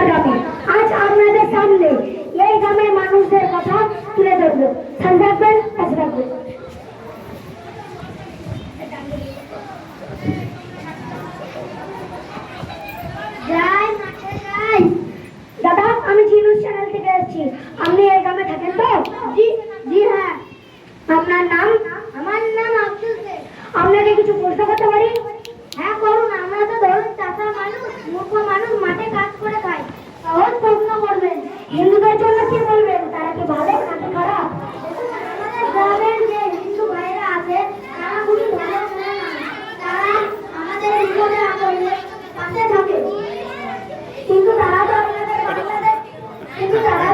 আমার গ্রামে। আজ আপনাদের সামনে এই গ্রামের মানুষদের কথা তুলে ধরবো। সাথে থাকবেন, পাশে থাকবেন। দাদা, আমি জিনুস চ্যানেল থেকে এসেছি। আপনি এই গ্রামে থাকেন তো? জি জি হ্যাঁ। আপনার নাম? আমার নাম আব্দুল শেখ। আপনাকে কিছু প্রশ্ন করতে পারি? হ্যাঁ করুন। আমরা তো ধরুন চাষা মানুষ, মূর্খ মানুষ, মাঠে কাজ করে খাই। সহজ প্রশ্ন করবেন। হিন্দুদের জন্য কি বলবেন? তারা কি ভালো নাকি খারাপ? আমাদের গ্রামের যে হিন্দু ভাইরা আছে তারা খুবই ভালো মানুষ। তারা আমাদের বিপদে আপদে পাশে থাকে। কিন্তু তারা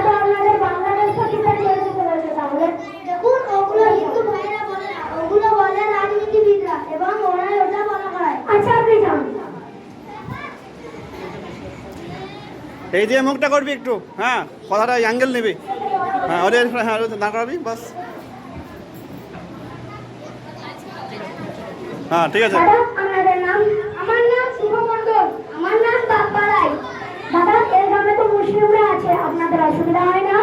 তো আপনাদের বাংলাদেশ পাকিস্তান ছেড়ে দিতে বলছে। তাহলে দেখুন, ওগুলো হিন্দু ভাইরা বলে না, ওগুলো বলে রাজনীতিবিদরা, এবং ওরা ওটা বলা করায়। আচ্ছা, আপনি যান। এই যে মুখটা করবি একটু, হ্যাঁ, কথাটা অ্যাঙ্গেল নিবি, হ্যাঁ, ওদের হ্যাঁ দাঁড় করাবি, বাস, হ্যাঁ ঠিক আছে। আপনাদের নাম? আমার নাম শুভ মণ্ডল। আমার নাম বাপ্পা রায়। দাদা, এই গ্রামে তো মুসলিমরা আছে, আপনাদের অসুবিধা হয় না?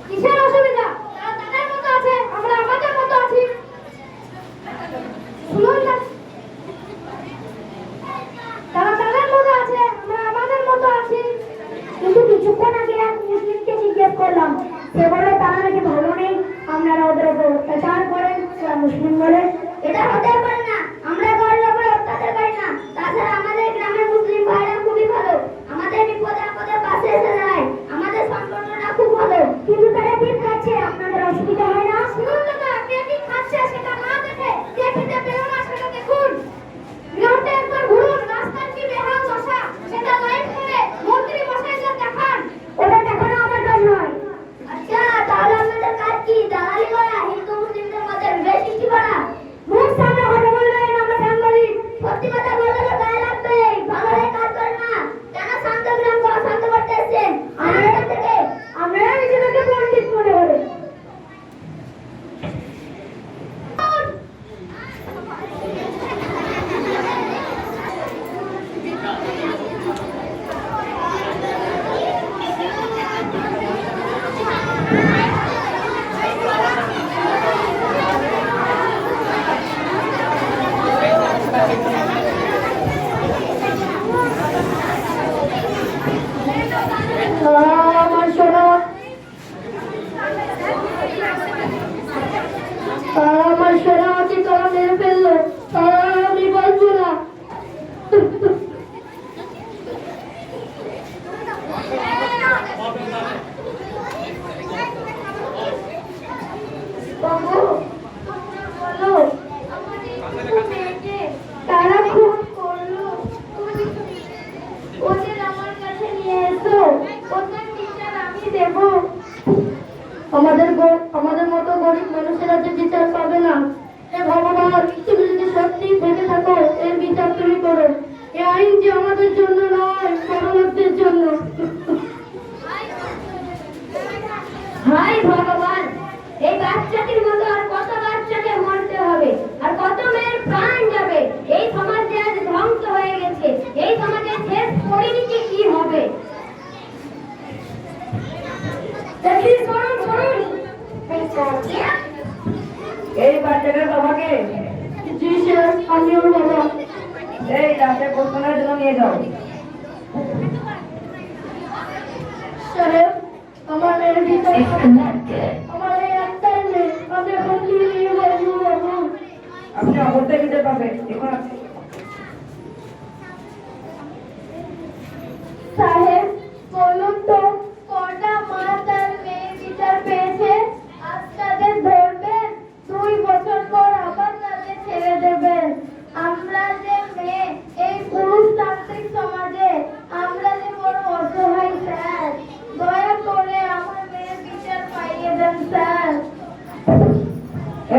কিসের অসুবিধা? তারা তাদের মতো আছে, আমরা আমাদের মতো আছি। শুনুন না, তারা তাদের মতো আছে, আমরা আমাদের মতো আছি। কিন্তু কিছুক্ষণ আগে এক মুসলিমকে জিজ্ঞেস করলাম, সে বলে তারা নাকি ভালো নেই, আপনারা ওদের উপর অত্যাচার করেন। মুসলিম বলে এটা হতে পারে না, আমরা কারোর উপর অত্যাচার করি না। তাছাড়া আমাদের গ্রামের মুসলিম ভাইরা খুবই ভালো, আমাদের বিপদে আপদে পাশে এসে দাঁড়ায়, আমাদের সম্পর্কটা খুব ভালো। কিন্তু তারা ঠিক খাচ্ছে, আপনাদের অসুবিধা হয় না? শুনুন দাদা, কে ঠিক খাচ্ছে সেটা না দেখে কে খেতে পেল না সেটা দেখুন। গ্রামটা একবার ঘুরুন, রাস্তার কি বেহাল দশা সেটা লাইভ করে মন্ত্রী মশাইদের দেখান। ওটা দেখানো আমার কাজ নয়। আচ্ছা, তাহলে আপনাদের কাজ কি? দালালি করা, হিন্দু মুসলিমদের মধ্যে বিভেদ সৃষ্টি করা? মুখ সামনে কথা বলবেন, আমরা সাংবাদিক। সত্যি কথা বললে তো গায়ে লাগবে। ভালো হয়ে কাজ করে না কেন? শান্ত গ্রাম শান্ত করতে এসেছেন আমাদের থেকে। আপনারা নিজেদেরকে পণ্ডিত মনে করেন। আমার সোনা, আমার সোনা কি তোরা মেরে ফেললো? আমি বলবো না। বাবু, বলো, তারা খুব করলো, ওদের আমার কাছে নিয়ে এসো, ওদের বিচার আমি দেব। আমাদের মতো গরিব মানুষেরা যে বিচার পাবে না, হে ভগবান, তুমি যদি সত্যি থেকে থাকো, এর বিচার তুমি করো। এই আইন যে আমাদের জন্য নয়, বড়লোকদের জন্য। হাই ভগবান, এই বাচ্চাটির মতো আর কত বাচ্চাকে মরতে হবে, আর কত মেয়ের প্রাণ যাবে? এই সমাজ যে আজ ধ্বংস হয়ে গেছে, এই সমাজের শেষ পরিণতি কি হবে? এই বাচ্চাটার বাবাকে? জি স্যার, আমি ওর বাবা। এই রাতে কোথার জন্য নিয়ে যাও। সাহেব, আমার মেয়ের ভিতরে আমার এই একটাই মেয়ে, আমি এখন কি নিয়ে বলবো? আপনি অবশ্যই দিতে পারবেন। এখন সাহেব, বলুন তো কটা মা তার মেয়ের বিচার পেয়েছে? আজ তাদের ধরবেন, 2 বছর পর আবার তাদের ছেড়ে দেবেন। আমরা যে মেয়ে এই পুরুষতান্ত্রিক সমাজে, আমরা যে বড় অসহায় স্যার, দয়া করে আমার মেয়ের বিচার পাইয়ে দেন স্যার।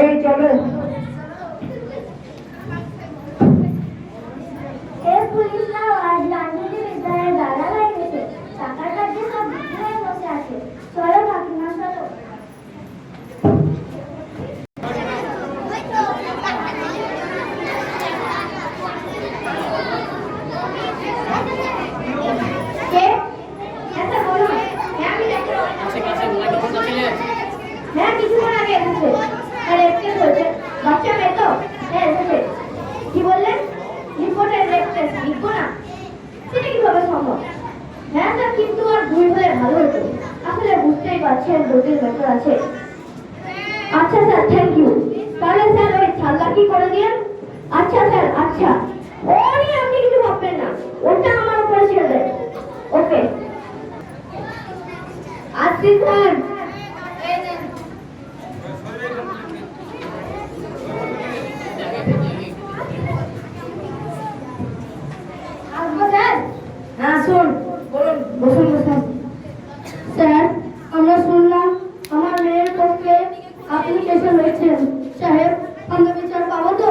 এই চলো। সম্ভব। হ্যাঁ স্যার, কিন্তু আর 2 হলে ভালো হতো। আসলে বুঝতেই পারছেন জটিল ব্যাপার আছে। আচ্ছা স্যার, থ্যাংক ইউ। তাহলে স্যার ওই চালাকি করে দিন। আচ্ছা স্যার, আচ্ছা। ও নিয়ে আপনি কিছু ভাববেন না, ওটা আমার উপরে ছেড়ে দেন। ওকে। আসছি স্যার। আসবো স্যার? হ্যাঁ শুন, বলুন। বসুন বসুন। স্যার, আমরা শুনলাম আমার মেয়ের পক্ষে আপনি কেসে রয়েছেন। সাহেব, আমরা বিচার পাবো তো?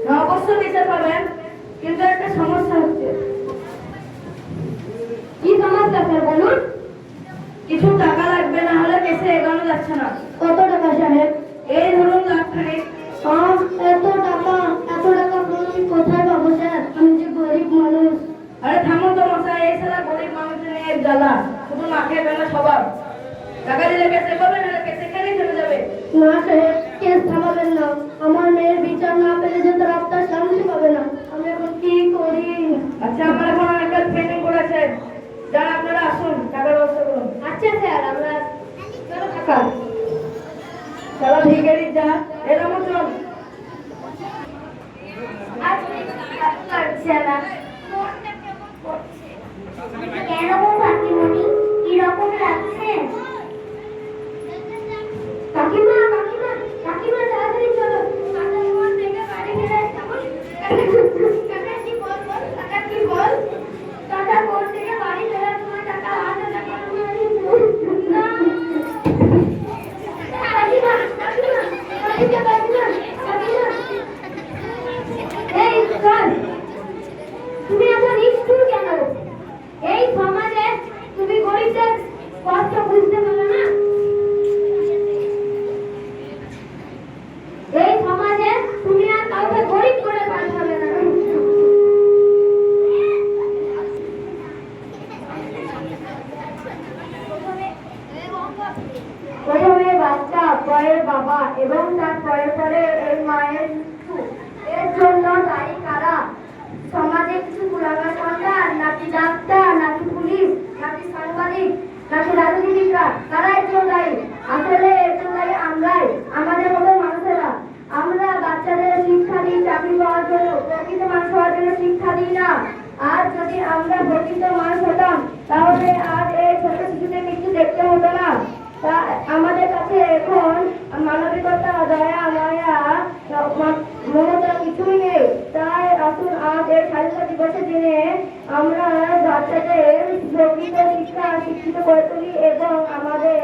হ্যাঁ, অবশ্যই বিচার পাবেন, কিন্তু একটা সমস্যা হচ্ছে। কি সমস্যা স্যার, বলুন। কিছু টাকা লাগবে, না হলে কেসে এগোনো যাচ্ছে না। কত টাকা সাহেব? এই ধরুন লাখ খানেক। এত টাকা, এত টাকা আমি কোথায় পাবো স্যার? আমি যে গরিব মানুষ। আরে থামুন তো মশাই, এই সালা গরিব মানুষের নিয়ে এক জ্বালা, শুধু না খেয়ে বেলা স্বভাব। টাকা দিলে কেসে করবে, না কেসে খেলেই চলে যাবে। না সাহেব, কেস থামাবেন না। আমার মেয়ের বিচার না পেলে যে তার আত্মার শান্তি পাবে না। আমি এখন কি করি? আচ্ছা, আমার এখন অনেকটা পেন্ডিং করেছে, যান আপনারা আসুন, টাকার ব্যবস্থা করুন। আচ্ছা স্যার, আমরা টাকা চলো ভিখারি যা, এরকম চল। কেন গো কাকিমণি, কিরকম লাগছে? কাকিমা, কাকিমা, কাকিমা, তাড়াতাড়ি চলো। কাকা তোমার থেকে বাড়ি ফিরে যাবো। কাকা কি বল, বল, কাকা কি বল? কাকা কোর্ট থেকে বাড়ি ফেরার সময় টাকা হাতে টাকা না। কাকিমা, কাকিমা, কাকিমা, কাকিমা, কাকিমা। এই স্যার, তুমি এত নিষ্ঠুর কেন? এই সমাজে তুমি গরিবদের কষ্ট বুঝতে পারো না? এই সমাজে তুমি আর কাউকে গরিব করে পাঠাবে না। প্রথমে বাচ্চা, পরের বাবা এবং তার পরে পরে এই মায়ের মৃত্যু। এর জন্য দায়ী কারা? সমাজে কিছু কুলাঙ্গার সরকার, নাকি ডাক্তার, নাকি পুলিশ, নাকি সাংবাদিক, নাকি রাজনীতিকরা? কারা এর জন্য দায়ী? আসলে এর জন্য দায়ী আমরাই, আমাদের মতো মানুষেরা। আমরা বাচ্চাদের শিক্ষা দিই চাকরি পাওয়ার জন্য, প্রকৃত মানুষ হওয়ার জন্য শিক্ষা দিই না। আর যদি আমরা প্রকৃত মানুষ হতাম, তাহলে আর এই ছোট শিশুদের মৃত্যু দেখতে হতো না। তা আমাদের কাছে এখন মানবিকতা, দয়া, মায়া, মমতা কিছুই নেই। তাই আসুন আজ এই স্বাধীনতা দিবসের দিনে আমরা বাচ্চাদের প্রকৃত শিক্ষা শিক্ষিত করে তুলি এবং আমাদের